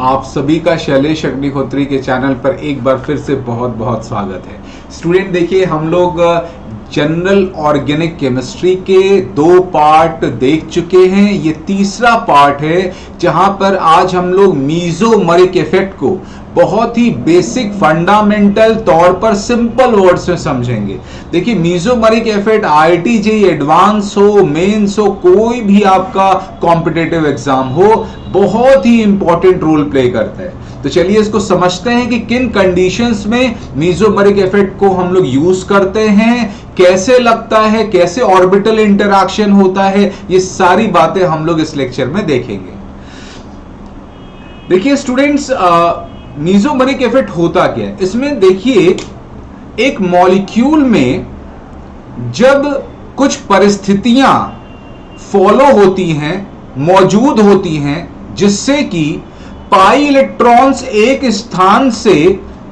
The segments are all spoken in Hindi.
आप सभी का शैलेश अग्निहोत्री के चैनल पर एक बार फिर से बहुत बहुत स्वागत है। स्टूडेंट देखिए, हम लोग जनरल ऑर्गेनिक केमिस्ट्री के 2 पार्ट देख चुके हैं। ये तीसरा पार्ट है जहां पर आज हम लोग मीसोमेरिक इफेक्ट को बहुत ही बेसिक फंडामेंटल तौर पर सिंपल वर्ड्स में समझेंगे। देखिए, मीसोमेरिक इफेक्ट IIT JEE एडवांस हो, मेंस हो, कोई भी आपका कॉम्पिटिटिव एग्जाम हो, बहुत ही इंपॉर्टेंट रोल प्ले करता है। तो चलिए इसको समझते हैं कि किन कंडीशंस में मीसोमेरिक इफेक्ट को हम लोग यूज करते हैं, कैसे लगता है, कैसे ऑर्बिटल इंटरैक्शन होता है, ये सारी बातें हम लोग इस लेक्चर में देखेंगे। देखिए स्टूडेंट्स, मीसोमेरिक इफेक्ट होता क्या है? इसमें देखिए, एक मॉलिक्यूल में जब कुछ परिस्थितियां फॉलो होती हैं, मौजूद होती हैं, जिससे कि पाई इलेक्ट्रॉन्स एक स्थान से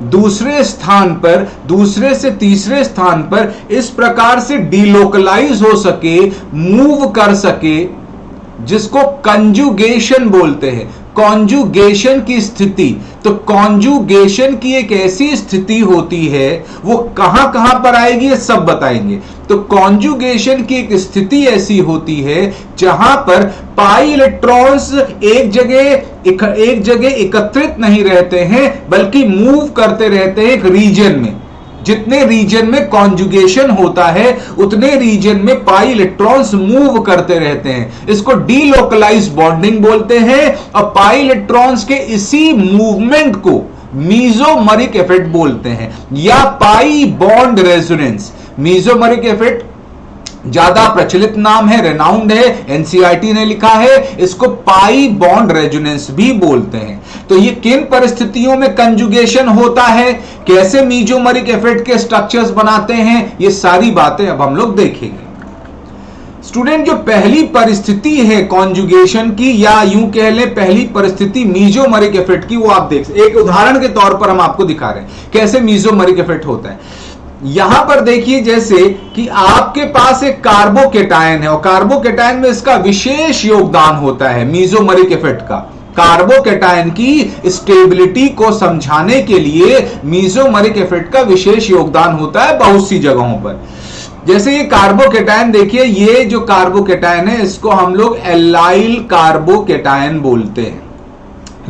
दूसरे स्थान पर, दूसरे से तीसरे स्थान पर इस प्रकार से डीलोकलाइज हो सके, मूव कर सके, जिसको कंजुगेशन बोलते हैं। कॉन्जुगेशन की स्थिति, तो कॉन्जुगेशन की एक ऐसी स्थिति होती है, वो कहां कहां पर आएगी ये सब बताएंगे। तो कॉन्जुगेशन की एक स्थिति ऐसी होती है जहां पर पाई इलेक्ट्रॉन्स एक जगह एकत्रित नहीं रहते हैं, बल्कि मूव करते रहते हैं एक रीजन में। जितने रीजन में कॉन्जुगेशन होता है उतने रीजन में पाई इलेक्ट्रॉन्स मूव करते रहते हैं। इसको डीलोकलाइज बॉन्डिंग बोलते हैं और पाई इलेक्ट्रॉन्स के इसी मूवमेंट को मीसोमेरिक इफेक्ट बोलते हैं या पाई बॉन्ड रेजोनेंस। मीसोमेरिक इफेक्ट ज्यादा प्रचलित नाम है, रेनाउंड है, एनसीईआरटी ने लिखा है, इसको पाई बॉन्ड रेजोनेंस भी बोलते हैं। तो ये किन परिस्थितियों में कंजुगेशन होता है, कैसे मीसोमेरिक इफेक्ट के स्ट्रक्चर्स बनाते हैं, ये सारी बातें अब हम लोग देखेंगे। स्टूडेंट, जो पहली परिस्थिति है कॉन्जुगेशन की, या यूं कह लें पहली परिस्थिति मीसोमेरिक इफेक्ट की, वो आप देख सकते हैं। एक उदाहरण के तौर पर हम आपको दिखा रहे हैं कैसे मीसोमेरिक इफेक्ट होता है। यहां पर देखिए, जैसे कि आपके पास एक कार्बोकेटायन है और कार्बोकेटायन में इसका विशेष योगदान होता है मीसोमेरिक इफेक्ट का। कार्बोकेटायन की स्टेबिलिटी को समझाने के लिए मीसोमेरिक इफेक्ट का विशेष योगदान होता है बहुत सी जगहों पर। जैसे ये कार्बोकेटायन देखिए, ये जो कार्बोकेटायन है इसको हम लोग एल्लाइल कार्बोकेटायन बोलते हैं।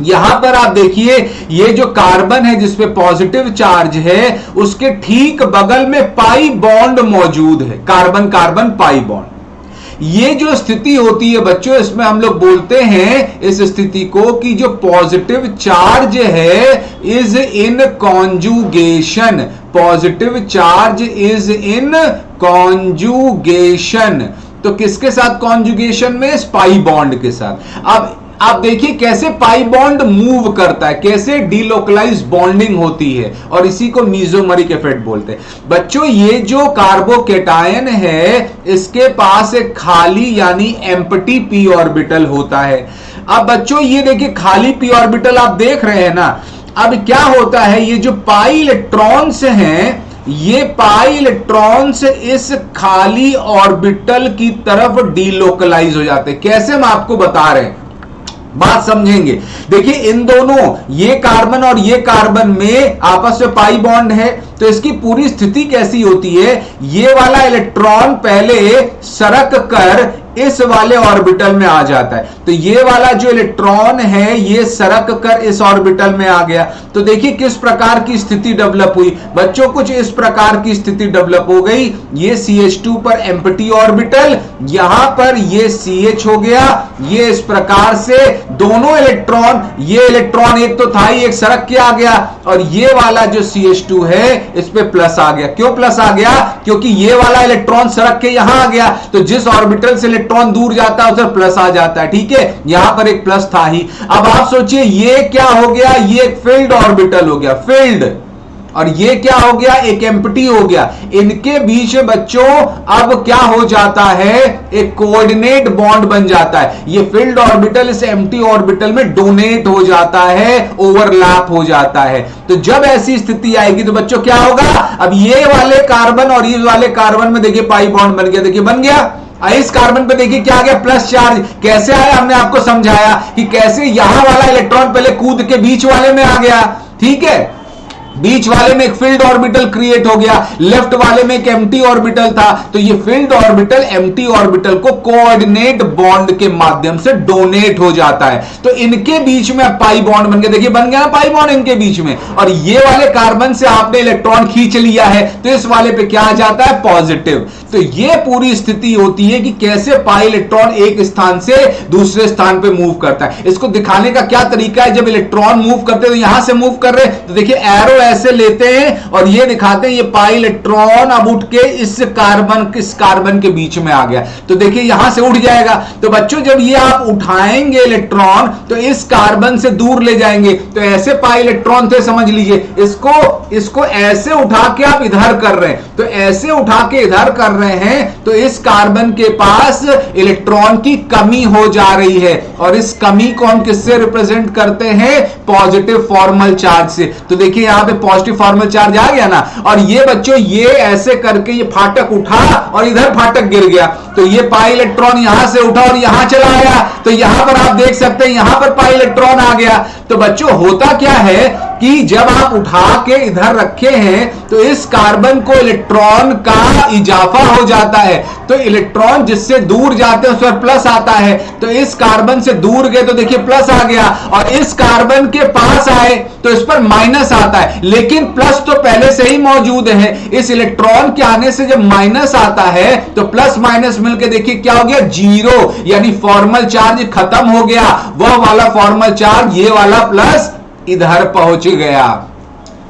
यहां पर आप देखिए, ये जो कार्बन है जिसपे पॉजिटिव चार्ज है, उसके ठीक बगल में पाई बॉन्ड मौजूद है, कार्बन कार्बन पाई बॉन्ड। ये जो स्थिति होती है बच्चों, इसमें हम लोग बोलते हैं इस स्थिति को कि जो पॉजिटिव चार्ज है is in conjugation. Positive charge is in conjugation. तो किसके साथ कॉन्जुगेशन में? पाई बॉन्ड के साथ। अब आप देखिए कैसे पाई बॉन्ड मूव करता है, कैसे डीलोकलाइज बॉन्डिंग होती है, और इसी को मीसोमेरिक इफेक्ट बोलते हैं। बच्चों, ये जो कार्बोकेटायन है इसके पास एक खाली यानी एम्प्टी पी ऑर्बिटल होता है। अब बच्चों ये देखिए, खाली पी ऑर्बिटल आप देख रहे हैं ना। अब क्या होता है, ये जो पाई इलेक्ट्रॉन्स हैं, ये पाई इलेक्ट्रॉन्स इस खाली ऑर्बिटल की तरफ डीलोकलाइज हो जाते हैं। कैसे, हम आपको बता रहे हैं, बात समझेंगे। देखिए, इन दोनों, ये कार्बन और ये कार्बन में आपस में पाई बॉन्ड है, तो इसकी पूरी स्थिति कैसी होती है? ये वाला इलेक्ट्रॉन पहले सरक कर इस वाले ऑर्बिटल में आ जाता है। तो ये वाला जो इलेक्ट्रॉन है ये सरक कर इस ऑर्बिटल में आ गया। तो देखिए किस प्रकार की स्थिति डेवलप हुई बच्चों, कुछ इस प्रकार की स्थिति डेवलप हो गई। ये CH2 पर एम्प्टी ऑर्बिटल, यहां पर ये CH हो गया। ये इस प्रकार से दोनों इलेक्ट्रॉन, ये इलेक्ट्रॉन एक तो था ही, एक सरक के आ गया, और ये वाला जो CH2 है इस पे प्लस आ गया। क्यों प्लस आ गया? क्योंकि ये वाला इलेक्ट्रॉन सरक के यहां आ गया, तो जिस ऑर्बिटल से इलेक्ट्रॉन दूर जाता है उधर प्लस आ जाता है। ठीक है, यहां पर एक प्लस था ही। अब आप सोचिए ये क्या हो गया, ये एक फील्ड ऑर्बिटल हो गया, फील्ड, और ये क्या हो गया, एक एम्प्टी हो गया। इनके बीच में बच्चों अब क्या हो जाता है, एक कोऑर्डिनेट बॉन्ड बन जाता है। ये फील्ड ऑर्बिटल इस एम्प्टी ऑर्बिटल में डोनेट हो जाता है, ओवरलैप हो जाता है। तो जब ऐसी स्थिति आएगी तो बच्चों क्या होगा, अब ये वाले कार्बन और ये वाले कार्बन में देखिए पाई बॉन्ड बन गया, देखिए बन गया। इस कार्बन पे देखिए क्या आ गया, प्लस चार्ज। कैसे आया, हमने आपको समझाया कि कैसे यहां वाला इलेक्ट्रॉन पहले कूद के बीच वाले में आ गया, ठीक है, बीच वाले में एक फील्ड ऑर्बिटल क्रिएट हो गया, लेफ्ट वाले में एक एम्प्टी ऑर्बिटल था, तो ये फील्ड ऑर्बिटल एम्प्टी ऑर्बिटल को कोऑर्डिनेट बॉन्ड के माध्यम से डोनेट हो जाता है। तो इनके बीच में पाई बॉन्ड बन गया, देखिए बन गया पाई बॉन्ड इनके बीच में, और ये वाले कार्बन से आपने इलेक्ट्रॉन खींच लिया है, तो इस वाले पे क्या आ जाता है, पॉजिटिव। तो ये पूरी स्थिति होती है कि कैसे पाई इलेक्ट्रॉन एक स्थान से दूसरे स्थान पे मूव करता है। इसको दिखाने का क्या तरीका है, जब इलेक्ट्रॉन मूव करते हैं तो यहां से मूव कर रहे हैं, तो देखिए एरो ऐसे लेते हैं और ये दिखाते हैं, ये पाई इलेक्ट्रॉन अब उठ के इस कार्बन के बीच में आ गया, तो देखिए यहां से उठ जाएगा। तो बच्चों जब ये आप उठाएंगे इलेक्ट्रॉन तो इस कार्बन से दूर ले जाएंगे, तो ऐसे पाई इलेक्ट्रॉन थे, समझ लीजिए इसको ऐसे उठा के आप इधर कर रहे हैं, तो ऐसे उठा के इधर कर रहे हैं, तो इस कार्बन के पास इलेक्ट्रॉन की कमी हो जा रही है, और इस कमी को हम किससे रिप्रेजेंट करते हैं, पॉजिटिव फॉर्मल चार्ज से। तो देखिए यहां पे पॉजिटिव फॉर्मल चार्ज आ गया ना, और ये बच्चों ये ऐसे करके ये फाटक उठा और इधर फाटक गिर गया, तो ये पाई इलेक्ट्रॉन यहां से उठा और यहां चला आया, तो यहां पर आप देख सकते हैं यहां पर पाई इलेक्ट्रॉन आ गया। तो बच्चों होता क्या है कि जब आप उठा के इधर रखे हैं तो इस कार्बन को इलेक्ट्रॉन का इजाफा हो जाता है, तो इलेक्ट्रॉन जिससे दूर जाते हैं उस पर प्लस आता है, तो इस कार्बन से दूर गए तो देखिए प्लस आ गया, और इस कार्बन के पास आए तो इस पर माइनस आता है, लेकिन प्लस तो पहले से ही मौजूद है। इस इलेक्ट्रॉन के आने से जब माइनस आता है तो प्लस माइनस मिलकर देखिए क्या हो गया, जीरो, यानी फॉर्मल चार्ज खत्म हो गया, वह वाला फॉर्मल चार्ज ये वाला प्लस इधर पहुंच गया।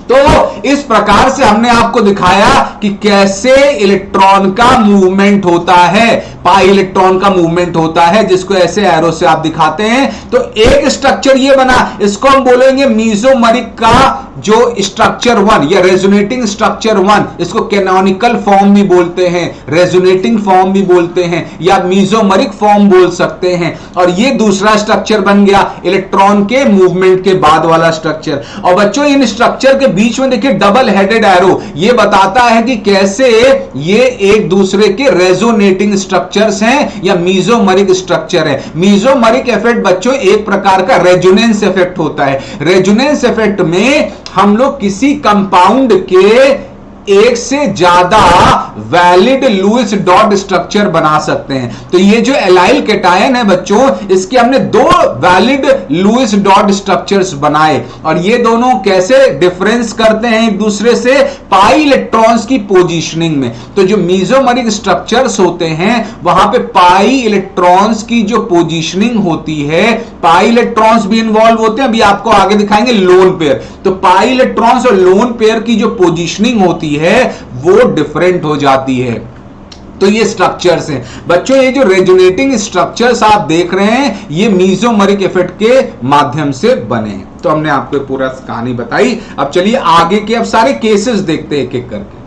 तो इस प्रकार से हमने आपको दिखाया कि कैसे इलेक्ट्रॉन का मूवमेंट होता है, पाई इलेक्ट्रॉन का मूवमेंट होता है, जिसको ऐसे एरो से आप दिखाते हैं। तो एक स्ट्रक्चर ये बना, इसको हम बोलेंगे मीजोमरिक का जो स्ट्रक्चर 1 या रेजोनेटिंग स्ट्रक्चर 1, इसको कैनोनिकल फॉर्म भी बोलते हैं, रेजोनेटिंग फॉर्म भी बोलते हैं, या मीजोमरिक फॉर्म बोल सकते हैं। और ये दूसरा स्ट्रक्चर बन गया इलेक्ट्रॉन के मूवमेंट के बाद वाला स्ट्रक्चर। और बच्चों इन स्ट्रक्चर के बीच में देखिए डबल हेडेड एरो, ये बताता है कि कैसे ये एक दूसरे के रेजोनेटिंग स्ट्रक्चर्स हैं या मीजोमरिक स्ट्रक्चर है। मीजोमरिक इफेक्ट बच्चों एक प्रकार का रेजोनेंस इफेक्ट होता है। रेजोनेंस इफेक्ट में हम लोग किसी कंपाउंड के एक से ज्यादा वैलिड लुईस डॉट स्ट्रक्चर बना सकते हैं। तो ये जो एलाइल कैटायन है बच्चों, इसके हमने दो वैलिड लुईस डॉट स्ट्रक्चर्स बनाए, और ये दोनों कैसे डिफरेंस करते हैं एक दूसरे से, पाई इलेक्ट्रॉन्स की पोजीशनिंग में। तो जो मीजोमरिक स्ट्रक्चर्स होते हैं वहां पे पाई इलेक्ट्रॉन्स की जो पोजीशनिंग होती है, पाई इलेक्ट्रॉन्स भी इन्वॉल्व होते हैं, अभी आपको आगे दिखाएंगे लोन पेयर। तो पाई इलेक्ट्रॉन्स और लोन पेयर की जो पोजीशनिंग होती है वो डिफरेंट हो जाती है। तो ये स्ट्रक्चर्स हैं बच्चों, ये जो रेजोनेटिंग स्ट्रक्चर्स आप देख रहे हैं ये मीजोमरिक इफेक्ट के माध्यम से बने हैं। तो हमने आपको पूरा कहानी बताई। अब चलिए आगे के अब सारे केसेस देखते हैं एक एक करके।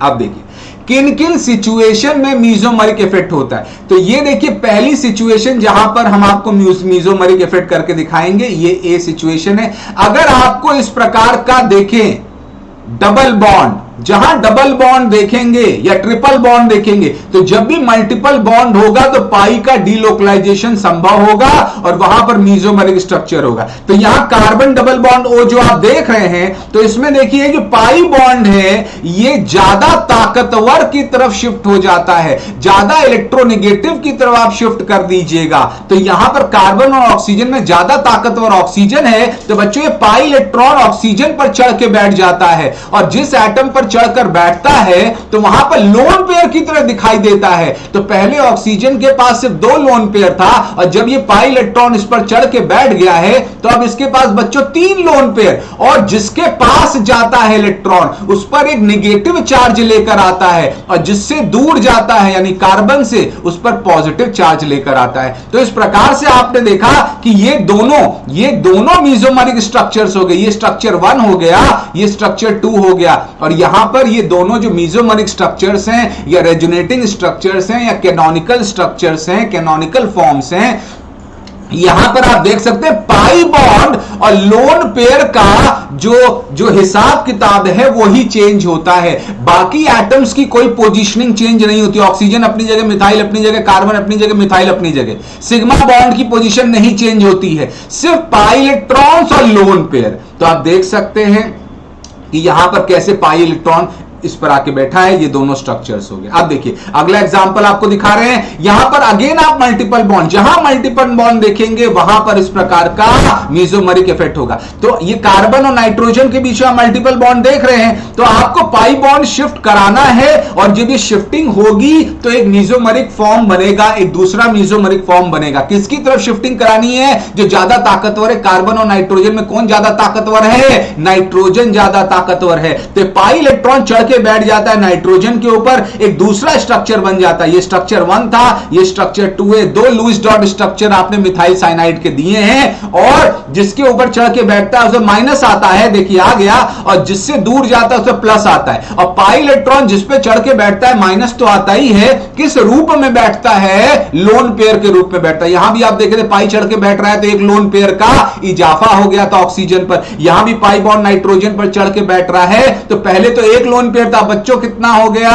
अब देखिए किन किन सिचुएशन में मीजोमरिक इफेक्ट होता है। तो ये देखिए पहली सिचुएशन जहां पर हम आपको मीजोमरिक इफेक्ट करके दिखाएंगे, ये ए सिचुएशन है। अगर आपको इस प्रकार का देखें डबल बॉन्ड, जहां डबल बॉन्ड देखेंगे या ट्रिपल बॉन्ड देखेंगे, तो जब भी मल्टीपल बॉन्ड होगा तो पाई का डीलोकलाइजेशन संभव होगा और वहां पर मीजोमरिक स्ट्रक्चर होगा। तो यहां कार्बन डबल बॉन्ड ओ जो आप देख रहे हैं, तो इसमें देखिए जो पाई बॉन्ड है ये ज्यादा ताकतवर की तरफ शिफ्ट हो जाता है, ज्यादा इलेक्ट्रोनेगेटिव की तरफ आप शिफ्ट कर दीजिएगा। तो यहां पर कार्बन और ऑक्सीजन में ज्यादा ताकतवर ऑक्सीजन है, तो बच्चों ये पाई इलेक्ट्रॉन ऑक्सीजन पर चढ़ के बैठ जाता है, और जिस एटम पर चढ़कर बैठता है तो वहां पर लोन पेयर की तरह दिखाई देता है। तो पहले ऑक्सीजन के पास सिर्फ दो लोन पेयर था, और जब ये पाई इलेक्ट्रॉन इस पर चढ़ के बैठ गया है तो अब इसके पास बच्चों 3 लोन पेयर, और जिसके पास जाता है इलेक्ट्रॉन उस पर एक नेगेटिव चार्ज लेकर आता है, और जिससे दूर जाता है यानी कार्बन से उस पर पॉजिटिव चार्ज लेकर आता है। तो इस प्रकार से आपने देखा कि ये दोनों मीजोमरिक स्ट्रक्चर्स हो गए, ये स्ट्रक्चर 1 हो गया, ये स्ट्रक्चर 2 हो गया। और यहां पर ये दोनों जो मीजोमरिक स्ट्रक्चर्स हैं या रेजोनेटिंग स्ट्रक्चर्स हैं या कैनोनिकल स्ट्रक्चर्स हैं, कैनोनिकल फॉर्म्स हैं, यहां पर आप देख सकते हैं पाई बॉन्ड और लोन पेयर का जो हिसाब किताब है वो ही चेंज होता है, बाकी एटम्स की कोई पोजीशनिंग चेंज नहीं होती। ऑक्सीजन अपनी जगह, मिथाइल अपनी जगह, कार्बन अपनी जगह, मिथाइल अपनी जगह, सिग्मा बॉन्ड की पोजीशन नहीं चेंज होती है, सिर्फ पाई इलेक्ट्रॉन्स और लोन पेयर। तो आप देख सकते हैं कि यहां पर कैसे पाई इलेक्ट्रॉन इस पर आके बैठा है, ये दोनों स्ट्रक्चर्स हो गए। अब देखिए अगला एग्जांपल आपको दिखा रहे हैं, यहां पर अगेन आप मल्टीपल बॉन्ड, जहां मल्टीपल बॉन्ड देखेंगे वहां पर इस प्रकार का मेसोमेरिक इफेक्ट होगा। तो ये कार्बन और नाइट्रोजन के बीच में मल्टीपल बॉन्ड देख रहे हैं, तो आपको पाई बॉन्ड शिफ्ट कराना है, और जब ये शिफ्टिंग होगी तो एक मेसोमेरिक फॉर्म बनेगा, एक दूसरा मेसोमेरिक फॉर्म बनेगा। किसकी तरफ शिफ्टिंग करानी है? जो ज्यादा ताकतवर है। कार्बन और नाइट्रोजन में कौन ज्यादा ताकतवर है? नाइट्रोजन ज्यादा ताकतवर है। तो पाई इलेक्ट्रॉन चढ़ के बैठ जाता है नाइट्रोजन के ऊपर, एक दूसरा स्ट्रक्चर बन जाता है। ये स्ट्रक्चर 1 था, ये स्ट्रक्चर 2 है। 2 लुईस डॉट स्ट्रक्चर आपने मिथाइल साइनाइड के दिए हैं, और जिसके ऊपर चढ़ के बैठता है उसे माइनस आता है, देखिए आ गया, और जिससे दूर जाता है उसे प्लस आता है। और पाई इलेक्ट्रॉन जिस पे चढ़ के बैठता है माइनस तो आता ही है, किस रूप में बैठता है? लोन पेयर के रूप में बैठता है। यहां भी आप देख रहे पाई चढ़ के बैठ रहा है तो एक लोन पेयर का इजाफा हो गया था ऑक्सीजन पर। यहां भी पाई बॉन्ड नाइट्रोजन पर चढ़ के बैठ रहा है, तो पहले तो एक लोन पेयर था, बच्चों कितना हो गया?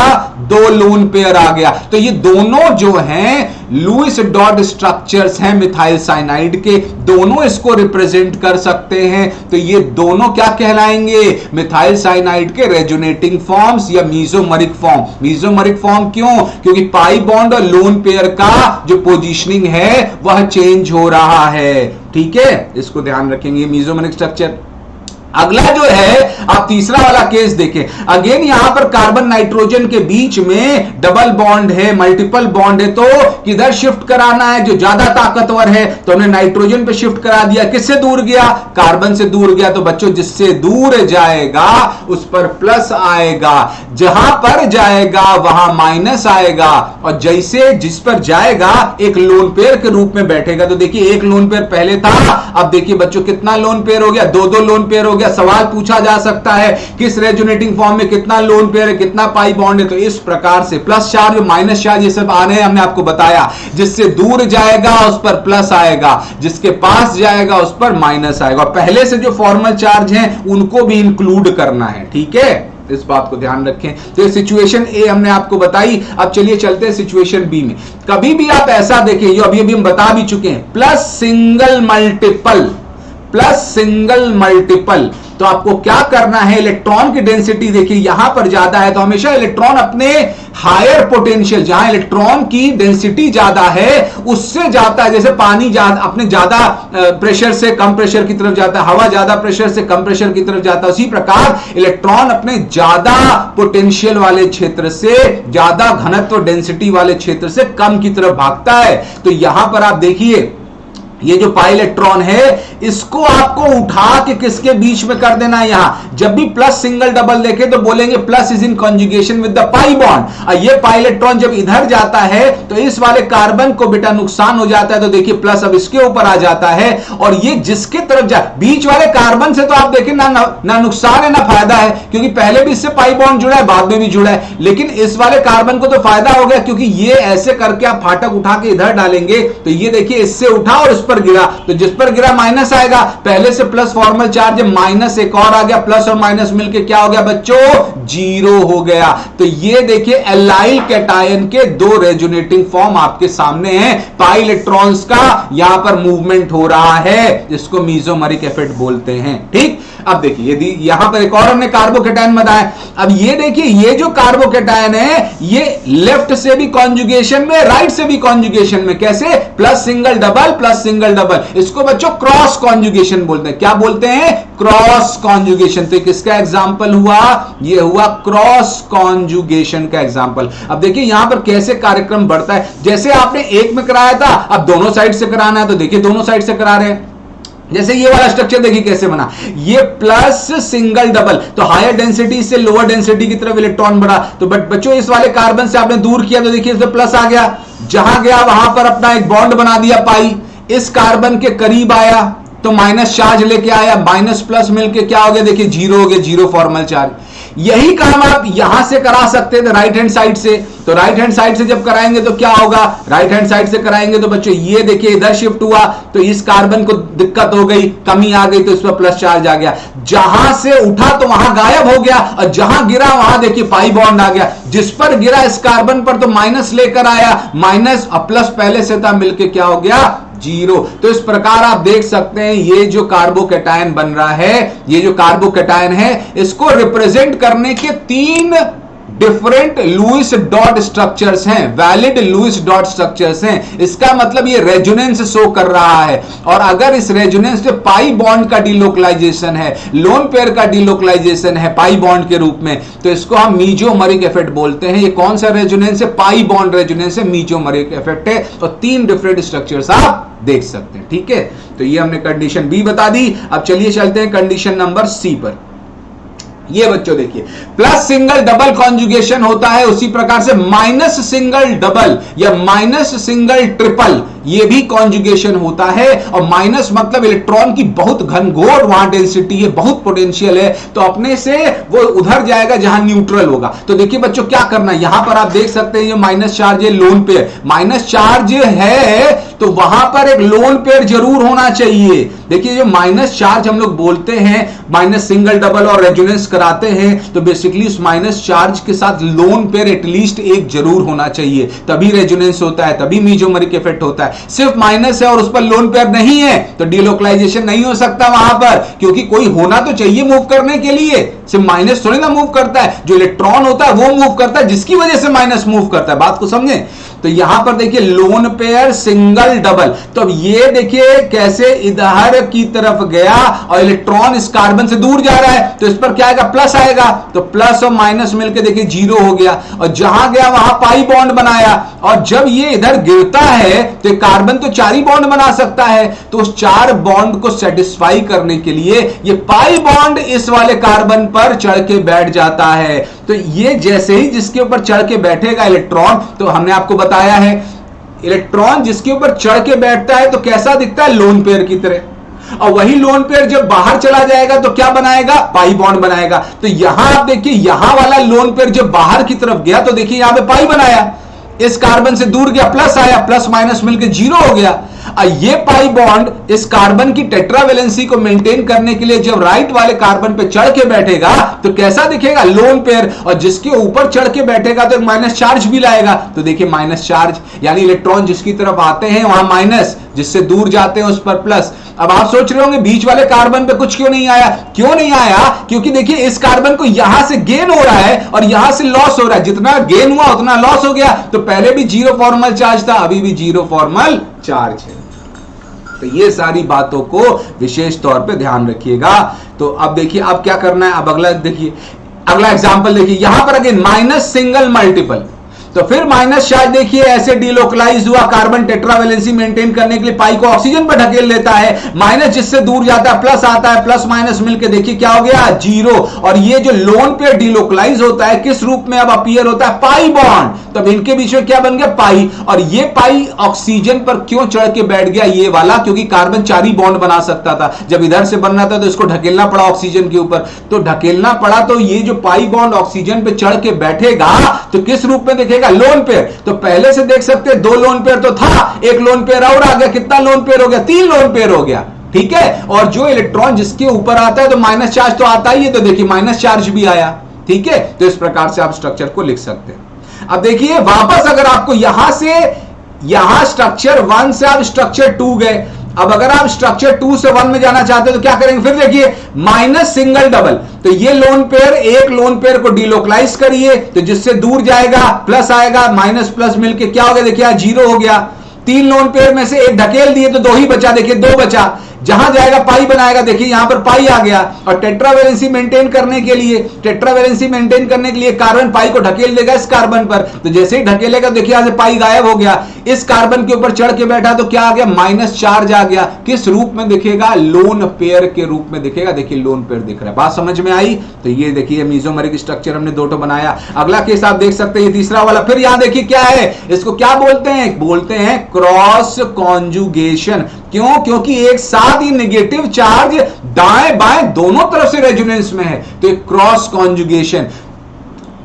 2 लोन पेयर आ गया। तो ये दोनों जो हैं लुईस डॉट स्ट्रक्चर्स हैं मिथाइल साइनाइड के, दोनों इसको रिप्रेजेंट कर सकते हैं। तो ये दोनों क्या कहलाएंगे? मिथाइल साइनाइड के रेजोनेटिंग फॉर्म्स या मीजोमरिक फॉर्म। मीजोमरिक फॉर्म क्यों? क्योंकि पाई बॉन्ड और लोन पेयर का जो पोजीशनिंग है वह चेंज हो रहा है। ठीक है, इसको ध्यान रखेंगे, मीजोमरिक स्ट्रक्चर। अगला जो है आप तीसरा वाला केस देखें, अगेन यहां पर कार्बन नाइट्रोजन के बीच में डबल बॉन्ड है, मल्टीपल बॉन्ड है, तो किधर शिफ्ट कराना है? जो ज्यादा ताकतवर है तो हमने नाइट्रोजन पे शिफ्ट करा दिया। किससे दूर गया? कार्बन से दूर गया। तो बच्चों जिससे दूर जाएगा उस पर प्लस आएगा, जहां पर जाएगा वहां माइनस आएगा, और जैसे जिस पर जाएगा एक लोन पेयर के रूप में बैठेगा। तो देखिए एक लोन पेयर पहले था, अब देखिए बच्चों कितना लोन पेयर हो गया? 2 लोन पेयर हो गया। सवाल पूछा जा सकता है किस रेजोनेटिंग फॉर्म में कितना लोन पेयर है, कितना पाई बॉन्ड है? तो इस प्रकार से प्लस चार्ज माइनस चार्ज ये सब आने हैं, हमने आपको बताया। जिससे दूर जाएगा उस पर प्लस आएगा, जिसके पास जाएगा उस पर माइनस आएगा। पहले से जो फॉर्मल चार्ज हैं उनको भी इंक्लूड करना है। ठीक है, इस बात को ध्यान रखें। तो सिचुएशन ए हमने आपको बताई। अब चलिए चलते हैं सिचुएशन बी में। कभी भी आप ऐसा देखें, जो अभी हम बता भी चुके हैं, plus single multiple, plus single multiple, तो आपको क्या करना है? इलेक्ट्रॉन की डेंसिटी देखिए यहां पर ज्यादा है, तो हमेशा इलेक्ट्रॉन अपने हायर पोटेंशियल, जहां इलेक्ट्रॉन की डेंसिटी ज्यादा है उससे जाता है। जैसे पानी अपने ज्यादा प्रेशर से कम प्रेशर की तरफ जाता है, हवा ज्यादा प्रेशर से कम प्रेशर की तरफ जाता है, उसी प्रकार इलेक्ट्रॉन अपने ज्यादा पोटेंशियल वाले क्षेत्र से, ज्यादा घनत्व डेंसिटी वाले क्षेत्र से कम की तरफ भागता है। तो यहां पर आप देखिए ये जो पाई इलेक्ट्रॉन है इसको आपको उठा के किसके बीच में कर देना है? यहां जब भी प्लस सिंगल डबल देखे तो बोलेंगे plus is in conjugation with the pi bond. और ये पाई इलेक्ट्रॉन जब इधर जाता है तो इस वाले कार्बन को बेटा नुकसान हो जाता है, तो देखिए प्लस अब इसके ऊपर आ जाता है, और ये जिसके तरफ जा, बीच वाले कार्बन से तो आप देखिए ना नुकसान है ना फायदा है, क्योंकि पहले भी इससे पाई बॉन्ड जुड़ा है, बाद में भी जुड़ा है। लेकिन इस वाले कार्बन को तो फायदा हो गया, क्योंकि ये ऐसे करके आप फाटक उठा के इधर डालेंगे तो ये देखिए इससे उठा और इस पर गिरा, तो जिस पर गिरा माइनस आएगा। पहले से प्लस फॉर्मल चार्ज, माइनस एक और आ गया, प्लस और माइनस मिलके क्या हो गया बच्चों? जीरो हो गया। तो ये देखिए एलाइल कैटायन के 2 रेजोनेटिंग फॉर्म आपके सामने हैं। पाई इलेक्ट्रॉन्स का यहां पर मूवमेंट हो रहा है, जिसको मेसोमेरिक इफेक्ट बोलते हैं। ठीक, अब देखिए यदि यहां पर एक और हमने कार्बोकैटायन बताया। अब ये देखिए ये जो कार्बोकैटायन है ये लेफ्ट से भी कॉन्जुगेशन में, राइट से भी कॉन्जुगेशन में। कैसे? Plus single double, plus single double. इसको बच्चों क्रॉस कॉन्जुगेशन बोलते हैं। क्या बोलते हैं? Cross conjugation. तो किसका एग्जांपल हुआ? ये हुआ क्रॉस कॉन्जुगेशन का एग्जांपल। अब देखिए यहां पर कैसे कार्यक्रम बढ़ता है। जैसे आपने एक में कराया था, अब दोनों साइड से कराना है, तो देखिए दोनों साइड से करा रहे हैं। जैसे ये वाला स्ट्रक्चर देखिए कैसे बना, ये प्लस सिंगल डबल, तो हायर डेंसिटी से लोअर डेंसिटी की तरफ इलेक्ट्रॉन बढ़ा। तो बच्चों इस वाले कार्बन से आपने दूर किया तो देखिए इसमें प्लस आ गया, जहां गया वहां पर अपना एक बॉन्ड बना दिया पाई, इस कार्बन के करीब आया तो माइनस चार्ज लेके आया, माइनस प्लस मिलके क्या हो गया, देखिए जीरो हो गया, जीरो फॉर्मल चार्ज। यही काम आप यहां से करा सकते थे राइट हैंड साइड से। तो राइट हैंड साइड से जब कराएंगे तो क्या होगा, राइट हैंड साइड से कराएंगे तो बच्चों ये देखिए इधर शिफ्ट हुआ तो इस कार्बन को दिक्कत हो गई, कमी आ गई, तो इस पर प्लस चार्ज आ गया। जहां से उठा तो वहां गायब हो गया और जहां गिरा वहां देखिए पाई बॉन्ड आ गया। जिस पर गिरा इस कार्बन पर तो माइनस लेकर आया, माइनस और प्लस पहले से था, मिलके क्या हो गया, जीरो। तो इस प्रकार आप देख सकते हैं ये जो कार्बोकैटायन बन रहा है, ये जो कार्बोकैटायन है, इसको रिप्रेजेंट करने के 3 डिफरेंट लुईस डॉट स्ट्रक्चर्स हैं, वैलिड लुईस डॉट स्ट्रक्चर्स हैं। इसका मतलब ये रेजोनेंस शो कर रहा है। और अगर इस रेजोनेंस से पाई बॉन्ड का डिलोकलाइजेशन है, लोन पेयर का डिलोकलाइजेशन है पाई बॉन्ड के रूप में, तो इसको हम मीजोमरिक इफेक्ट बोलते हैं। ये कौन सा रेजोनेंस है, पाई बॉन्ड रेजोनेंस है, मीजोमरिक इफेक्ट है। और 3 डिफरेंट स्ट्रक्चर्स आप देख सकते हैं, ठीक है। तो ये हमने कंडीशन बी बता दी। अब चलिए चलते हैं कंडीशन नंबर सी पर। ये बच्चों देखिए, प्लस सिंगल डबल कॉन्जुगेशन होता है, उसी प्रकार से माइनस सिंगल डबल या माइनस सिंगल ट्रिपल ये भी कॉन्जुगेशन होता है। और माइनस मतलब इलेक्ट्रॉन की बहुत घनघोर वहां डेंसिटी है, बहुत पोटेंशियल है, तो अपने से वो उधर जाएगा जहां न्यूट्रल होगा। तो देखिए बच्चों क्या करना है, यहां पर आप देख सकते हैं ये माइनस चार्ज है, लोन पेयर माइनस चार्ज है, तो वहां पर एक लोन पेयर जरूर होना चाहिए। देखिए जो माइनस चार्ज हम लोग बोलते हैं, माइनस सिंगल डबल और रेजोनेंस कराते हैं, तो बेसिकली उस माइनस चार्ज के साथ लोन पेयर एटलीस्ट एक जरूर होना चाहिए, तभी रेजोनेंस होता है, तभी मीजोमरिक इफेक्ट होता है। सिर्फ माइनस है और उस पर लोन पेयर नहीं है तो डिलोकलाइजेशन नहीं हो सकता वहां पर, क्योंकि कोई होना तो चाहिए मूव करने के लिए। सिर्फ माइनस थोड़ी ना मूव करता है, जो इलेक्ट्रॉन होता है वो मूव करता है, जिसकी वजह से माइनस मूव करता है। बात को समझे। तो यहां पर देखिए लोन पेयर सिंगल डबल, तो अब ये देखिए कैसे इधर की तरफ गया और इलेक्ट्रॉन इस कार्बन से दूर जा रहा है, तो इस पर क्या आएगा, प्लस आएगा, तो प्लस और माइनस मिलकर देखिए जीरो हो गया। और जहां गया वहां पाई बॉन्ड बनाया, और जब ये इधर गिरता है तो कार्बन तो 4 ही बॉन्ड बना सकता है, तो उस 4 बॉन्ड को सेटिस्फाई करने के लिए ये पाई बॉन्ड इस वाले कार्बन पर चढ़ के बैठ जाता है। तो ये जैसे ही जिसके ऊपर चढ़ के बैठेगा इलेक्ट्रॉन, तो हमने आपको बताया है इलेक्ट्रॉन जिसके ऊपर चढ़ के बैठता है तो कैसा दिखता है, लोन पेयर की तरह। और वही लोन पेयर जब बाहर चला जाएगा तो क्या बनाएगा, पाई बॉन्ड बनाएगा। तो यहां आप देखिए यहां वाला लोन पेयर जब बाहर की तरफ गया तो देखिए यहां पे पाई बनाया, इस कार्बन से दूर गया, प्लस आया, प्लस माइनस मिलकर जीरो हो गया। ये पाई बॉन्ड इस कार्बन की टेट्रावेलेंसी को मेंटेन करने के लिए जब राइट वाले कार्बन पे चढ़ के बैठेगा तो कैसा दिखेगा, लोन पेयर। और जिसके ऊपर चढ़ के बैठेगा तो एक माइनस चार्ज भी लाएगा, तो देखिए माइनस चार्ज, यानी इलेक्ट्रॉन जिसकी तरफ आते हैं वहां माइनस, जिससे दूर जाते हैं उस पर प्लस। अब आप सोच रहे होंगे बीच वाले कार्बन पे कुछ क्यों नहीं आया, क्यों नहीं आया, क्योंकि देखिए इस कार्बन को यहां से गेन हो रहा है और यहां से लॉस हो रहा है, जितना गेन हुआ उतना लॉस हो गया। तो पहले भी जीरो फॉर्मल चार्ज था, अभी भी जीरो फॉर्मल चार्ज है। तो ये सारी बातों को विशेष तौर पे ध्यान रखिएगा। तो अब देखिए अब क्या करना है, अब अगला देखिए, अगला एग्जांपल देखिए, यहां पर अगेन माइनस सिंगल मल्टीपल, तो फिर माइनस चार्ज देखिए ऐसे डिलोकलाइज हुआ, कार्बन टेट्रावेलेंसी मेंटेन करने के लिए पाई को ऑक्सीजन पर ढकेल लेता है, माइनस जिससे दूर जाता है प्लस आता है, प्लस माइनस मिलके देखिए क्या हो गया, जीरो। और ये जो लोन पेयर डिलोकलाइज होता है किस रूप में अब अपीयर होता है, पाई बॉन्ड। तब इनके बीच में क्या बन गया, पाई। और ये पाई ऑक्सीजन पर क्यों चढ़ के बैठ गया, ये वाला, क्योंकि कार्बन 4 ही बॉन्ड बना सकता था, जब इधर से बनना था तो इसको ढकेलना पड़ा ऑक्सीजन के ऊपर, तो ढकेलना पड़ा, तो ये जो पाई बॉन्ड ऑक्सीजन पे चढ़ के बैठेगा तो किस रूप में दिखेगा, लोन पेयर। तो पहले से देख सकते हैं 2 लोन पेयर तो था, एक लोन पेयर और आ गया, कितना लोन पेयर हो गया, 3 लोन पेयर हो गया, ठीक है। और जो इलेक्ट्रॉन जिसके ऊपर आता है तो माइनस चार्ज तो आता ही है, तो देखिए माइनस चार्ज भी आया, ठीक है। तो इस प्रकार से आप स्ट्रक्चर को लिख सकते हैं। अब देखिए वापस अगर आपको यहां से, यहां स्ट्रक्चर 1 से आप स्ट्रक्चर 2 गए, अब अगर आप स्ट्रक्चर 2 से 1 में जाना चाहते हो तो क्या करेंगे, फिर देखिए माइनस सिंगल डबल, तो ये लोन पेयर, एक लोन पेयर को डिलोकलाइज करिए तो जिससे दूर जाएगा प्लस आएगा, माइनस प्लस मिलके क्या हो गया, देखिए जीरो हो गया। 3 लोन पेयर में से एक ढकेल दिए तो 2 ही बचा, देखिए 2 बचा, जहां जाएगा पाई बनाएगा, देखिए यहां पर पाई आ गया। और टेट्रावेलेंसी मेंटेन करने के लिए, टेट्रावेलेंसी मेंटेन करने के लिए कार्बन पाई को ढकेल देगा इस कार्बन पर, तो जैसे ही ढकेलेगा देखिए यहां से पाई गायब हो गया, इस कार्बन के ऊपर चढ़ के बैठा तो क्या आ गया, माइनस चार्ज आ गया। किस रूप में दिखेगा, लोन पेयर के रूप में दिखेगा, देखिए लोन पेयर दिख रहा है। बात समझ में आई। तो ये देखिए मीजोमरिक स्ट्रक्चर हमने 2 बनाया। अगला केस आप देख सकते हैं, ये तीसरा वाला, फिर यहां देखिए क्या है, इसको क्या बोलते हैं, बोलते हैं क्रॉस कॉन्जुगेशन। क्यों, क्योंकि एक साथ साथ ही नेगेटिव चार्ज दाएं बाएं दोनों तरफ से रेजोनेंस में है, तो एक क्रॉस कॉन्जुगेशन।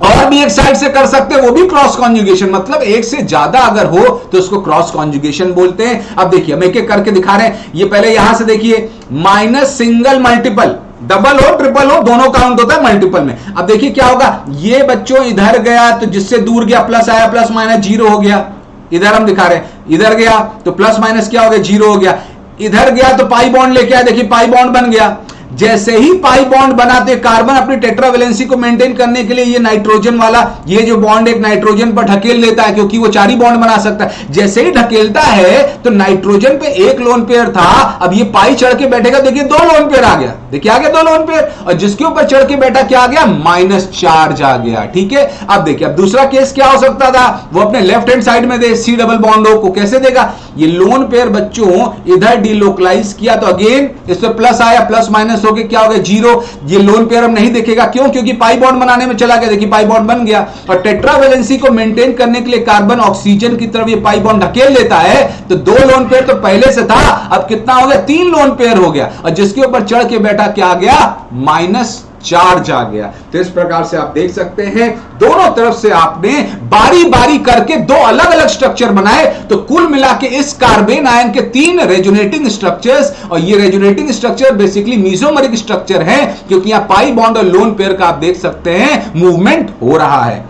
और भी एक साइड से कर सकते हैं, वो भी क्रॉस कॉन्जुगेशन, मतलब एक से ज्यादा अगर हो तो उसको क्रॉस कॉन्जुगेशन बोलते हैं। अब देखिए हम एक एक करके दिखा रहे हैं। ये पहले यहां से देखिए, माइनस सिंगल मल्टीपल, डबल हो ट्रिपल हो दोनों काउंट होता है मल्टीपल में। अब देखिए क्या होगा, ये बच्चों इधर गया तो जिससे दूर गया प्लस आया, प्लस माइनस जीरो हो गया। इधर हम दिखा रहे हैं, इधर गया तो प्लस माइनस क्या हो गया, जीरो हो गया। इधर गया तो पाई बॉन्ड लेके आया, देखिए पाई बॉन्ड बन गया। जैसे ही पाई बॉन्ड बनाते कार्बन अपनी टेट्रावेलेंसी को मेंटेन करने के लिए ये नाइट्रोजन वाला ये जो बॉन्ड एक नाइट्रोजन पर ढकेल लेता है, क्योंकि वो 4 ही बॉन्ड बना सकता है। जैसे ही ढकेलता है तो नाइट्रोजन पे 1 लोन पेयर था, अब ये पाई चढ़ के बैठेगा, देखिए 2 लोन पेयर आ गया, देखिए आ गया 2 लोन पेयर, और जिसके ऊपर चढ़ के बैठा क्या आ गया, माइनस चार्ज आ गया। ठीक है, अब देखिए अब दूसरा केस क्या हो सकता था, वो अपने लेफ्ट हैंड साइड में दे सी डबल बॉन्डो को कैसे देगा, ये लोन पेयर बच्चों इधर डिलोकलाइज किया तो अगेन इस पे प्लस आया, प्लस माइनस होके क्या हो गया, जीरो। ये लोन पेयर अब नहीं दिखेगा, क्यों, क्योंकि पाई बॉन्ड बनाने में चला गया, देखिए पाई बॉन्ड बन गया। और टेट्रावेलेंसी को मेंटेन करने के लिए कार्बन ऑक्सीजन की तरफ ये पाई बॉन्ड ढकेल लेता है, तो 2 लोन पेयर तो पहले से था, अब कितना हो गया, 3 लोन पेयर हो गया, और जिसके ऊपर चढ़ के बैठा क्या आ गया, माइनस चार्ज आ गया। तो इस प्रकार से आप देख सकते हैं दोनों तरफ से आपने बारी बारी करके 2 अलग अलग स्ट्रक्चर बनाए, तो कुल मिला के इस कार्बेन आयन के 3 रेजोनेटिंग स्ट्रक्चर्स, और ये रेजोनेटिंग स्ट्रक्चर बेसिकली मीसोमरिक स्ट्रक्चर है, क्योंकि यहां पाई बॉन्ड और लोन पेयर का आप देख सकते हैं मूवमेंट हो रहा है।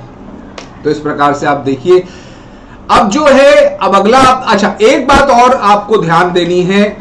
तो इस प्रकार से आप देखिए अब जो है, अब अगला अच्छा एक बात और आपको ध्यान देनी है,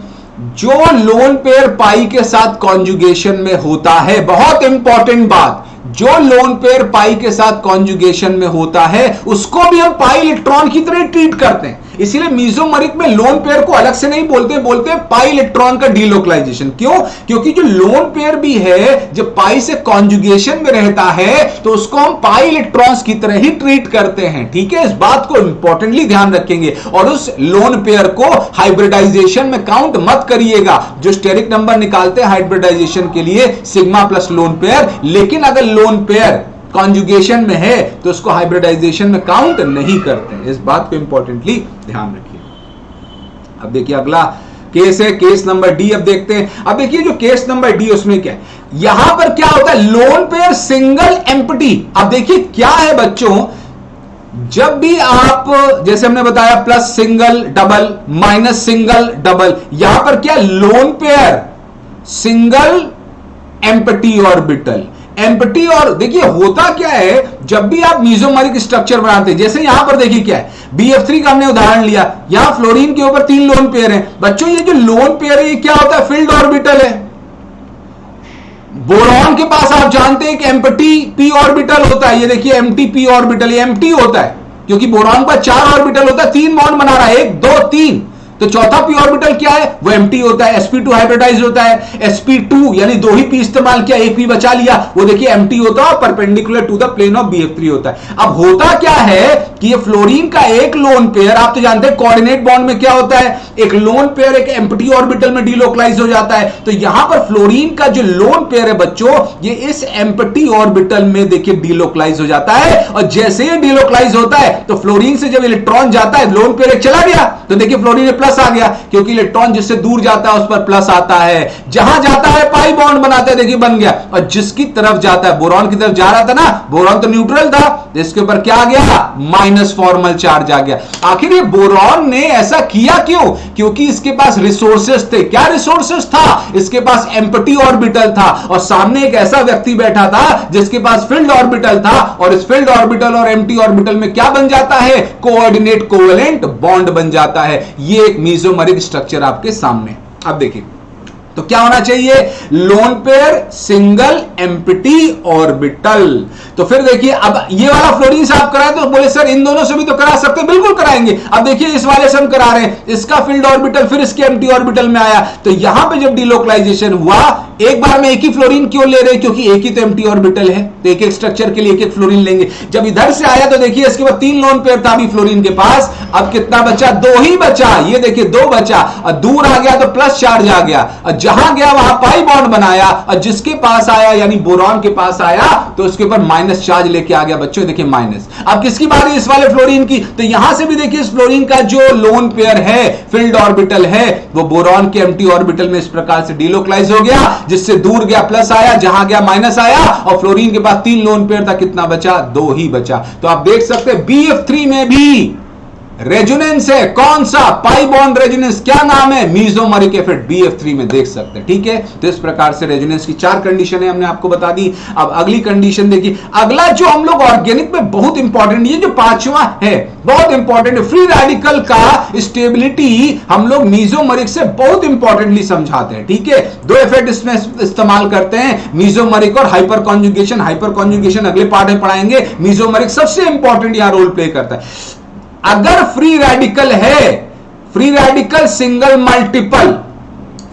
जो लोन पेयर पाई के साथ कॉन्जुगेशन में होता है, बहुत इंपॉर्टेंट बात, जो लोन पेयर पाई के साथ कॉन्जुगेशन में होता है उसको भी हम पाई इलेक्ट्रॉन की तरह ट्रीट करते हैं। इसीलिए मीसोमरिक में लोन पेयर को अलग से नहीं बोलते, बोलते हैं पाई इलेक्ट्रॉन का डीलोकलाइजेशन। क्यों, क्योंकि जो लोन पेयर भी है जब पाई से कॉन्जुगेशन में रहता है तो उसको हम पाई इलेक्ट्रॉन्स की तरह ही ट्रीट करते हैं। ठीक है, इस बात को इंपॉर्टेंटली ध्यान रखेंगे, और उस लोन पेयर को हाइब्रिडाइजेशन में काउंट मत करिएगा। जो स्टेरिक नंबर निकालते हैं हाइब्रिडाइजेशन के लिए सिग्मा प्लस लोन पेयर, लेकिन अगर लोन पेयर कॉन्जुगेशन में है तो उसको हाइब्रिडाइजेशन में काउंट नहीं करते हैं। इस बात को इंपॉर्टेंटली ध्यान रखिए। अब देखिए अगला केस है केस नंबर डी। अब देखते हैं, अब देखिए जो केस नंबर डी उसमें क्या है, यहां पर क्या होता है, लोन पेयर सिंगल एम्प्टी। अब देखिए क्या है बच्चों, जब भी आप जैसे हमने बताया plus single double minus single double, यहां पर क्या lone pair single empty orbital empty. और देखिए होता क्या है, जब भी आप मीसोमरिक स्ट्रक्चर बनाते हैं, जैसे यहां पर देखिए क्या है, BF3 का हमने उदाहरण लिया, यहां फ्लोरीन के ऊपर 3 लोन पेयर हैं। बच्चों ये जो लोन पेयर है ये क्या होता है, फील्ड ऑर्बिटल है। बोरॉन के पास आप जानते हैं कि एम्प्टी p ऑर्बिटल होता है, ये देखिए एम्प्टी p ऑर्बिटल, ये एम्प्टी होता है क्योंकि बोरॉन पर 4 ऑर्बिटल होता है, 3 बॉन्ड बना रहा है, 1 2 3, तो चौथा p ऑर्बिटल क्या है, वो एम्प्टी होता है। sp2 हाइब्रिडाइज होता है, sp2 यानी 2 ही p इस्तेमाल किया, 1 p बचा लिया, वो देखिए एम्प्टी होता है, perpendicular to the plane of BF3 होता है। अब होता क्या है कि ये फ्लोरीन का एक लोन पेयर, आप तो जानते हैं कोऑर्डिनेट बॉन्ड में क्या होता है, एक लोन पेयर एक एम्प्टी ऑर्बिटल में डीलोकलाइज हो जाता है। तो यहां पर फ्लोरीन का जो लोन पेयर है बच्चों, ये इस एम्प्टी ऑर्बिटल में देखिए डीलोकलाइज हो जाता है, और जैसे ही डीलोकलाइज होता है तो फ्लोरीन से जब इलेक्ट्रॉन जाता है, लोन पेयर एक चला गया, तो देखिए फ्लोरीन में प्लस आ गया, क्योंकि इलेक्ट्रॉन जिससे दूर जाता है उस पर प्लस आता है, जहां जाता है पाई बॉन्ड बनाता है, देखिए बन गया। और जिसकी तरफ जाता है, बोरॉन की तरफ जा रहा था ना, बोरॉन तो न्यूट्रल था, इसके ऊपर क्या आ गया, माइनस फॉर्मल चार्ज आ गया। आखिर ये बोरॉन ने ऐसा किया क्यों, क्योंकि इसके पास रिसोर्सेस थे। क्या रिसोर्सेस था, इसके पास एम्प्टी ऑर्बिटल था, और सामने एक ऐसा व्यक्ति बैठा था जिसके पास फील्ड ऑर्बिटल था, और इस फील्ड ऑर्बिटल और एम्प्टी ऑर्बिटल में क्या बन जाता है, कोऑर्डिनेट कोवेलेंट बॉन्ड बन जाता है। ये एक मीसोमरिक स्ट्रक्चर आपके सामने। अब देखिए तो क्या होना चाहिए, lone pair single empty orbital. तो फिर देखिए अब ये वाला फ्लोरीन से आप कराए तो बोले सर इन दोनों से भी तो करा सकते हैं, बिल्कुल कराएंगे। अब देखिए इस वाले से हम करा रहे हैं, इसका फील्ड ऑर्बिटल फिर इसके एम्प्टी ऑर्बिटल में आया, तो यहां पे जब डिलोकलाइजेशन हुआ, एक बार में एक ही फ्लोरीन क्यों ले रहे हैं, क्योंकि एक ही तो एम्प्टी ऑर्बिटल है, तो एक एक स्ट्रक्चर के लिए एक एक फ्लोरीन लेंगे। जब इधर से आया तो देखिए इसके बाद 3 लोन पेयर था अभी फ्लोरीन के पास, अब कितना बचा, 2 ही बचा, ये देखिए 2 बचा, और दूर आ गया तो प्लस चार्ज आ गया, और जहां गया वहां पाई बॉन्ड बनाया, और जिसके पास आया यानी बोरॉन के पास आया तो उसके ऊपर माइनस चार्ज लेके आ गया। बच्चों देखिए माइनस। अब किसकी बारी इस वाले फ्लोरीन की, तो यहां से भी देखिए इस फ्लोरीन का जो लोन पेयर है, फील्ड ऑर्बिटल है, वो बोरॉन के एम्प्टी ऑर्बिटल में इस प्रकार से डिलोकलाइज हो गया, जिससे दूर गया प्लस आया, जहां गया माइनस आया, और फ्लोरीन के पास 3 लोन पेयर था, कितना बचा? 2 ही बचा। तो आप देख सकते हैं BF3 में भी रेजोनेंस है। कौन सा? Pi bond resonance. क्या नाम है? Mesomeric effect. BF3 में देख सकते हैं। ठीक है, तो इस प्रकार से रेजोनेंस की 4 कंडीशन है, हमने आपको बता दी। अब अगली कंडीशन देखिए, अगला जो हम लोग ऑर्गेनिक में बहुत इंपॉर्टेंट, ये जो 5वां है बहुत इंपॉर्टेंट है, फ्री रेडिकल का स्टेबिलिटी हम लोग मीजोमरिक से बहुत इंपॉर्टेंटली समझाते हैं। ठीक है, 2 इफेक्ट इसमें इस्तेमाल करते हैं, मीजोमरिक और हाइपर कॉन्जुगेशन। हाइपर कॉन्जुगेशन अगले पार्ट में पढ़ाएंगे। मीजोमरिक सबसे इंपॉर्टेंट यहां रोल प्ले करता है। अगर फ्री रेडिकल है, free radical single multiple,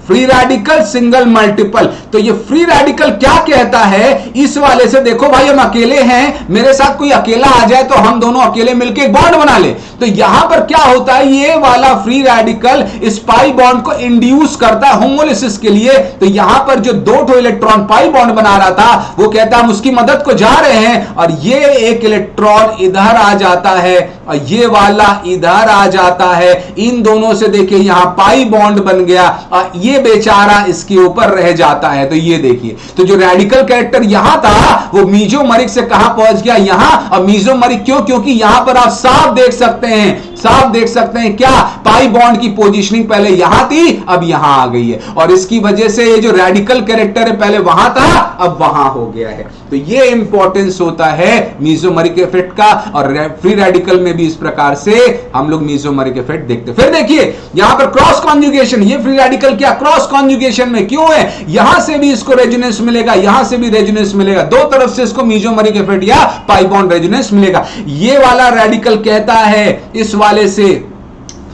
free radical single multiple, तो ये फ्री रेडिकल क्या कहता है इस वाले से? देखो भाई हम अकेले हैं, मेरे साथ कोई अकेला आ जाए तो हम दोनों अकेले मिलकर एक बॉन्ड बना ले, तो यहां पर क्या होता है, ये वाला फ्री रेडिकल इस पाई बॉन्ड को इंड्यूस करता है होमोलिसिस के लिए। तो यहां पर जो 2 इलेक्ट्रॉन पाई बॉन्ड बना रहा था, वो कहता है हम उसकी मदद को जा रहे हैं, और ये एक इलेक्ट्रॉन इधर आ जाता है और ये वाला इधर आ जाता है। इन दोनों से देखिए यहां पाई बॉन्ड बन गया और ये बेचारा इसके ऊपर रह जाता है। तो ये देखिए, तो जो रेडिकल कैरेक्टर यहां था वो मीजोमरिक से कहां पहुंच गया? यहां। और मीजोमरिक क्यों? क्योंकि यहां पर आप साफ देख सकते हैं, साफ देख सकते हैं क्या, पाई बॉन्ड की पोजीशनिंग पहले यहां थी, अब यहां आ गई है, और इसकी वजह से ये जो रेडिकल कैरेक्टर है पहले वहां था, अब वहां हो गया है। तो ये इंपॉर्टेंस होता है मीजोमरिक इफेक्ट का, और फ्री रेडिकल में भी इस प्रकार से हम लोग मीजोमरिक इफेक्ट देखते हैं। फिर देखिए यहां पर क्रॉस कॉन्जुगेशन, ये फ्री रेडिकल क्या क्रॉस कॉन्जुगेशन में क्यों है? यहां से भी इसको रेजोनेंस मिलेगा, यहां से भी रेजोनेंस मिलेगा, 2 तरफ से इसको मीजोमरिक इफेक्ट या पाई बॉन्ड रेजोनेंस मिलेगा। ये वाला रेडिकल कहता है इस वाले से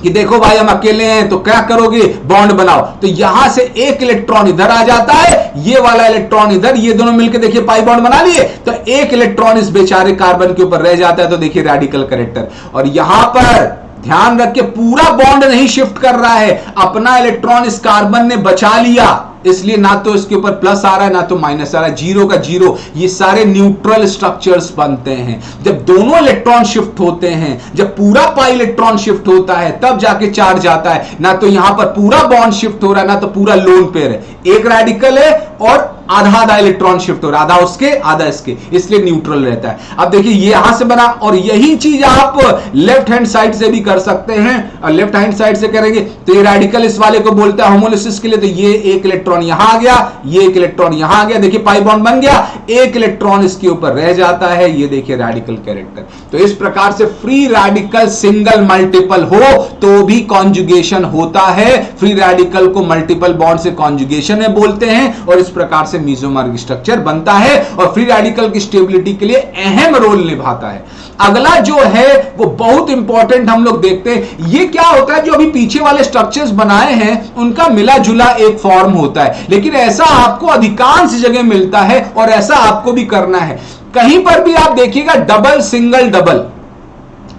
कि देखो भाई हम अकेले हैं तो क्या करोगे? बॉन्ड बनाओ। तो यहां से एक इलेक्ट्रॉन इधर आ जाता है, ये वाला इलेक्ट्रॉन इधर, ये दोनों मिलकर देखिए पाई बॉन्ड बना लिए, तो एक इलेक्ट्रॉन इस बेचारे कार्बन के ऊपर रह जाता है। तो देखिए रेडिकल कैरेक्टर, और यहां पर ध्यान रख के पूरा बॉन्ड नहीं शिफ्ट कर रहा है, अपना इलेक्ट्रॉन इस कार्बन ने बचा लिया, इसलिए ना तो इसके ऊपर प्लस आ रहा है ना तो माइनस आ रहा है, 0 का 0। ये सारे न्यूट्रल स्ट्रक्चर्स बनते हैं जब दोनों इलेक्ट्रॉन शिफ्ट होते हैं। जब पूरा पाई इलेक्ट्रॉन शिफ्ट होता है तब जाके चार्ज आता है, ना तो यहां पर पूरा बॉन्ड शिफ्ट हो रहा है ना तो पूरा लोन पेयर है। एक रेडिकल है और आधा आधा इलेक्ट्रॉन शिफ्ट हो रहा है, आधा उसके आधा इसके, इसलिए न्यूट्रल रहता है। अब देखिए ये यहां से बना, और यही चीज आप लेफ्ट हैंड साइड से भी कर सकते हैं। और लेफ्ट हैंड साइड से करेंगे तो ये रेडिकल इस वाले को बोलता है होमोलिसिस के लिए, तो ये एक इलेक्ट्रॉन यहां आ गया, ये एक इलेक्ट्रॉन यहां आ गया, देखिए पाई बॉन्ड बन गया, एक इलेक्ट्रॉन इसके ऊपर रह जाता है, ये देखिए रेडिकल कैरेक्टर। तो इस प्रकार से फ्री रेडिकल सिंगल मल्टीपल हो तो भी कॉन्जुगेशन होता है। फ्री रेडिकल को मल्टीपल बॉन्ड से कॉन्जुगेशन में बोलते हैं, और इस प्रकार से मीजोमरिक स्ट्रक्चर बनता है, और फ्री रेडिकल की स्टेबिलिटी के लिए अहम रोल निभाता है। अगला जो है वो बहुत इंपॉर्टेंट हम लोग देखते हैं, ये क्या होता है, जो अभी पीछे वाले स्ट्रक्चर्स बनाए हैं उनका मिला जुला एक फॉर्म होता है, लेकिन ऐसा आपको अधिकांश जगह मिलता है और ऐसा आपको भी करना है। कहीं पर भी आप देखिएगा डबल सिंगल डबल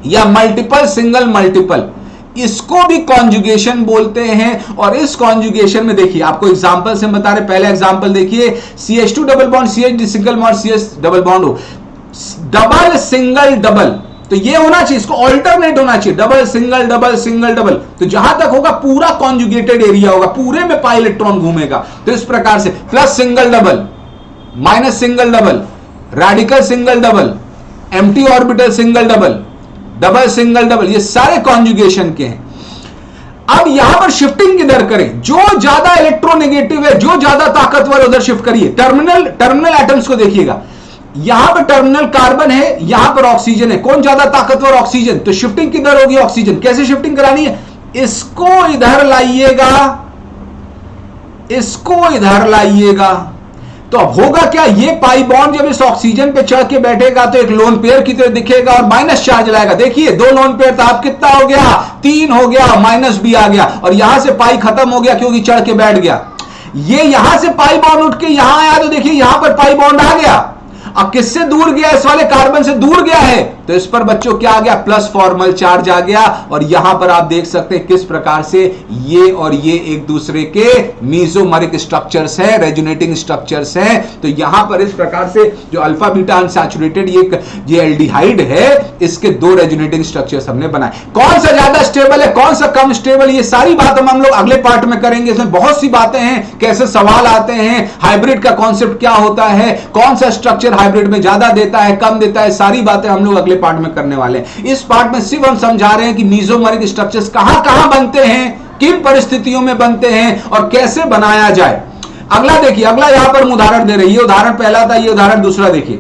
या मल्टीपल सिंगल मल्टीपल, इसको भी कॉन्जुगेशन बोलते हैं। और इस कॉन्जुगेशन में देखिए आपको एग्जांपल से बता रहे, पहले एग्जांपल देखिए, CH2 double bond CH single bond CH double bond हो, डबल सिंगल डबल, तो ये होना चाहिए, इसको ऑल्टरनेट होना चाहिए, double single double single double. तो जहां तक होगा पूरा कॉन्जुगेटेड एरिया होगा, पूरे में पाई इलेक्ट्रॉन घूमेगा। तो इस प्रकार से plus single double, minus single double, radical single double, empty orbital single double, double single double, ये सारे कॉन्जुगेशन के हैं। अब यहां पर शिफ्टिंग किधर करें? जो ज्यादा इलेक्ट्रोनेगेटिव है, जो ज्यादा ताकतवर है उधर शिफ्ट करिए। टर्मिनल एटम्स को देखिएगा, यहां पर टर्मिनल कार्बन है, यहां पर ऑक्सीजन है, कौन ज्यादा ताकतवर? ऑक्सीजन। तो शिफ्टिंग किधर होगी? ऑक्सीजन। कैसे शिफ्टिंग करानी है? इसको इधर लाइएगा, इसको इधर लाइएगा, तो अब होगा क्या, ये पाई बॉन्ड जब इस ऑक्सीजन पे चढ़ के बैठेगा तो एक लोन पेयर की तरह दिखेगा और माइनस चार्ज लाएगा। देखिए 2 लोन पेयर था, अब कितना हो गया? 3 हो गया, माइनस भी आ गया, और यहां से पाई खत्म हो गया क्योंकि चढ़ के बैठ गया। ये यहां से पाई बॉन्ड उठ के यहां आया तो देखिए यहां पर पाई बॉन्ड आ गया। अब किससे दूर गया? इस वाले कार्बन से दूर गया है, तो इस पर बच्चों क्या आ गया? प्लस फॉर्मल चार्ज आ गया। और यहां पर आप देख सकते हैं किस प्रकार से ये और ये एक दूसरे के मीजोमरिक स्ट्रक्चर्स हैं, रेजोनेटिंग स्ट्रक्चर्स हैं। तो यहां पर इस प्रकार से जो अल्फा बीटा अनसैचुरेटेड ये एल्डिहाइड है, इसके दो रेजोनेटिंग स्ट्रक्चर्स हमने बनाए। कौन सा ज्यादा स्टेबल है, कौन सा कम स्टेबल, ये सारी बात हम लोग अगले पार्ट में करेंगे। इसमें बहुत सी बातें हैं, कैसे सवाल आते हैं, हाइब्रिड का कॉन्सेप्ट क्या होता है, कौन सा स्ट्रक्चर हाइब्रिड में ज्यादा देता है, कम देता है, सारी बातें हम लोग अगले पार्ट में करने वाले हैं। इस पार्ट में सिर्फ हम समझा रहे हैं कि मीजोमरिक स्ट्रक्चर्स कहां कहां बनते हैं, किन परिस्थितियों में बनते हैं और कैसे बनाया जाए। अगला देखिए, अगला यहां पर उदाहरण दे रही है। उदाहरण पहला था, ये उदाहरण दूसरा देखिए।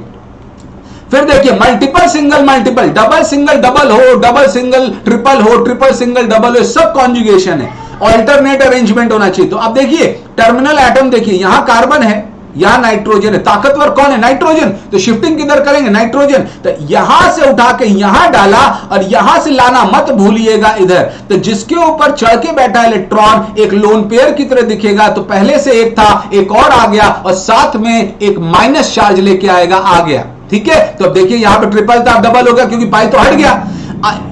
फिर देखिए multiple single multiple, double single double हो, डबल सिंगल ट्रिपल हो, ट्रिपल सिंगल डबल हो, सब कॉन्जुगेशन है, ऑल्टरनेट अरेंजमेंट होना चाहिए। तो अब देखिए टर्मिनल एटम देखिए, यहां कार्बन है, यहां नाइट्रोजन है। ताकतवर कौन है? नाइट्रोजन। तो शिफ्टिंग किधर करेंगे? नाइट्रोजन। तो यहां से उठा के यहां डाला और यहां से लाना मत भूलिएगा इधर। तो जिसके ऊपर चढ़ के बैठा इलेक्ट्रॉन एक लोन पेयर की तरह दिखेगा, तो पहले से एक था, एक और आ गया और साथ में एक माइनस चार्ज लेके आएगा, आ गया। ठीक है, तो अब देखिए यहां पर ट्रिपल था, डबल हो गया क्योंकि पाई तो हट गया।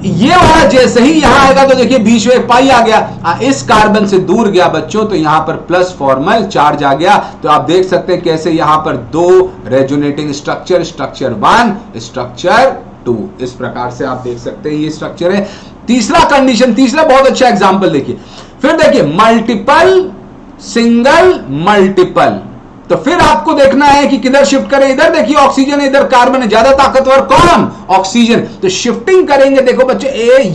ये वाला जैसे ही यहां आएगा तो देखिए बीच में एक पाई आ गया, इस कार्बन से दूर गया बच्चों, तो यहां पर प्लस फॉर्मल चार्ज आ गया। तो आप देख सकते हैं कैसे यहां पर दो रेजोनेटिंग स्ट्रक्चर, स्ट्रक्चर 1, स्ट्रक्चर 2, इस प्रकार से आप देख सकते हैं ये स्ट्रक्चर है। तीसरा कंडीशन, तीसरा बहुत अच्छा एग्जांपल देखिए। फिर देखिए मल्टीपल सिंगल मल्टीपल, तो फिर आपको देखना है कि किधर शिफ्ट करें। इधर देखिए ऑक्सीजन है, इधर कार्बन है, ज्यादा ताकतवर कौन? ऑक्सीजन। तो शिफ्टिंग करेंगे, देखो बच्चे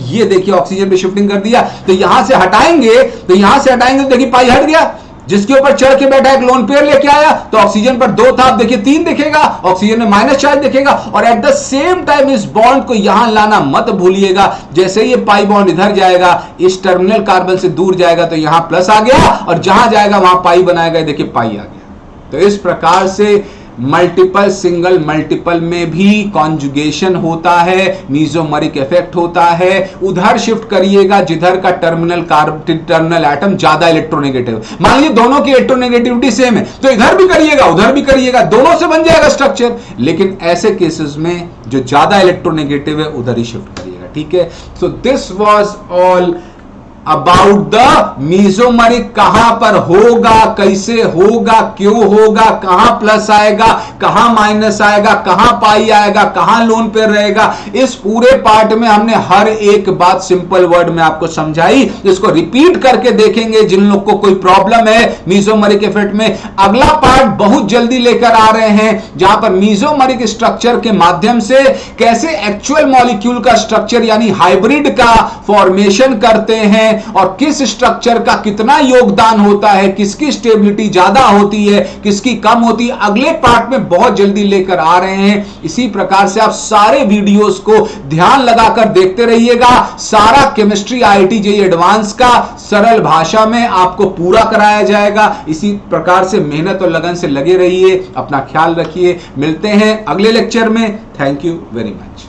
ये देखिए ऑक्सीजन पे शिफ्टिंग कर दिया, तो यहां से हटाएंगे, तो यहां से हटाएंगे तो देखिए पाई हट गया। जिसके ऊपर चढ़ के बैठा एक लोन पेयर लेके आया, तो ऑक्सीजन पर 2 था, अब देखिए 3 दिखेगा, ऑक्सीजन में माइनस चार्ज दिखेगा। और एट द सेम टाइम इस बॉन्ड को यहां लाना मत भूलिएगा। जैसे ये पाई बॉन्ड इधर जाएगा, इस टर्मिनल कार्बन से दूर जाएगा, तो यहां प्लस आ गया और जहां जाएगा वहां पाई बनाएगा, देखिए पाई आ गया। तो इस प्रकार से मल्टीपल सिंगल मल्टीपल में भी कॉन्जुगेशन होता है, मीजोमरिक इफेक्ट होता है। उधर शिफ्ट करिएगा जिधर का टर्मिनल एटम ज्यादा इलेक्ट्रोनेगेटिव, मान लीजिए दोनों की इलेक्ट्रोनेगेटिविटी सेम है, तो इधर भी करिएगा उधर भी करिएगा, दोनों से बन जाएगा स्ट्रक्चर। लेकिन ऐसे केसेस में जो ज्यादा इलेक्ट्रोनेगेटिव है उधर ही शिफ्ट करिएगा। ठीक है, so this was all about the mesomeric, कहां पर होगा, कैसे होगा, क्यों होगा, कहां प्लस आएगा, कहां माइनस आएगा, कहां पाई आएगा, कहां लोन पे रहेगा। इस पूरे पार्ट में हमने हर एक बात सिंपल वर्ड में आपको समझाई। इसको रिपीट करके देखेंगे जिन लोग को कोई प्रॉब्लम है मीजोमरिक इफेक्ट में। अगला पार्ट बहुत जल्दी लेकर आ रहे हैं, जहां पर मीजोमरिक स्ट्रक्चर के माध्यम से कैसे एक्चुअल मॉलिक्यूल का स्ट्रक्चर यानी हाइब्रिड का फॉर्मेशन करते हैं और किस स्ट्रक्चर का कितना योगदान होता है, किसकी स्टेबिलिटी ज्यादा होती है, किसकी कम होती है, अगले पार्ट में बहुत जल्दी लेकर आ रहे हैं। इसी प्रकार से आप सारे वीडियोस को ध्यान लगाकर देखते रहिएगा। सारा केमिस्ट्री IIT JEE एडवांस का सरल भाषा में आपको पूरा कराया जाएगा। इसी प्रकार से मेहनत और लगन से लगे रहिए, अपना ख्याल रखिए। मिलते हैं अगले लेक्चर में। Thank you very much.